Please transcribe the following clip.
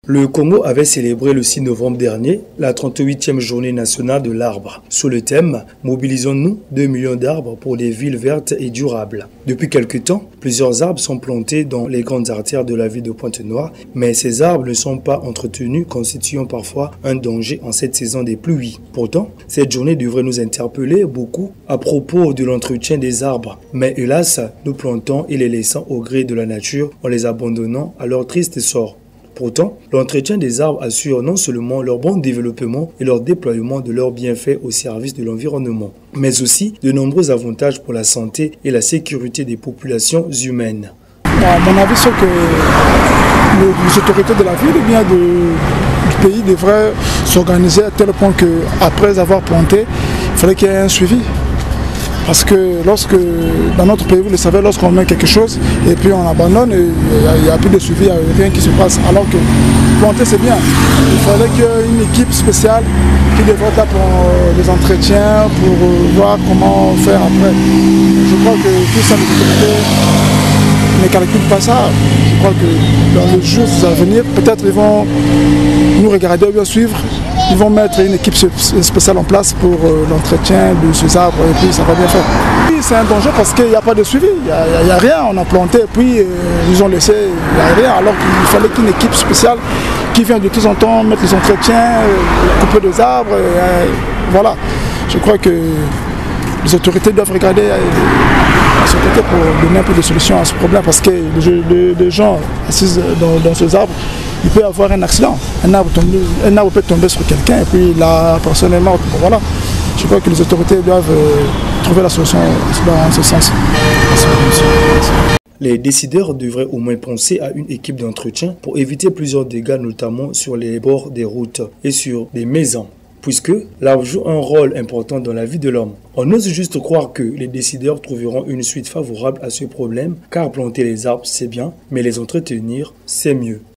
Le Congo avait célébré le 6 novembre dernier la 38e journée nationale de l'arbre, sous le thème « Mobilisons-nous 2 millions d'arbres pour des villes vertes et durables ». Depuis quelque temps, plusieurs arbres sont plantés dans les grandes artères de la ville de Pointe-Noire, mais ces arbres ne sont pas entretenus, constituant parfois un danger en cette saison des pluies. Pourtant, cette journée devrait nous interpeller beaucoup à propos de l'entretien des arbres. Mais hélas, nous plantons et les laissant au gré de la nature en les abandonnant à leur triste sort. Pourtant, l'entretien des arbres assure non seulement leur bon développement et leur déploiement de leurs bienfaits au service de l'environnement, mais aussi de nombreux avantages pour la santé et la sécurité des populations humaines. À mon avis, c'est que les autorités de la ville et bien du pays devraient s'organiser à tel point qu'après avoir planté, il fallait qu'il y ait un suivi. Parce que dans notre pays, vous le savez, lorsqu'on met quelque chose et puis on abandonne, il n'y a plus de suivi, il n'y a rien qui se passe. Alors que planter, c'est bien. Il fallait qu'il y ait une équipe spéciale qui devrait être là pour les entretiens, pour voir comment faire après. Je crois que tout ça, les autorités ne calculent pas ça. Je crois que dans les jours à venir, peut-être ils vont nous regarder ou bien suivre. Ils vont mettre une équipe spéciale en place pour l'entretien de ces arbres et puis ça va bien faire. Oui, c'est un danger parce qu'il n'y a pas de suivi, il n'y a rien, on a planté et puis ils ont laissé, il n'y a rien, alors qu'il fallait qu'une équipe spéciale qui vient de temps en temps mettre les entretiens, couper des arbres, voilà. Je crois que les autorités doivent regarder à ce côté pour donner un peu de solution à ce problème parce que les gens assis dans ces arbres, il peut y avoir un accident. Un arbre peut tomber sur quelqu'un et puis la personne est morte. Bon, voilà. Je crois que les autorités doivent trouver la solution dans ce sens. Les décideurs devraient au moins penser à une équipe d'entretien pour éviter plusieurs dégâts, notamment sur les bords des routes et sur des maisons, puisque l'arbre joue un rôle important dans la vie de l'homme. On ose juste croire que les décideurs trouveront une suite favorable à ce problème, car planter les arbres c'est bien, mais les entretenir c'est mieux.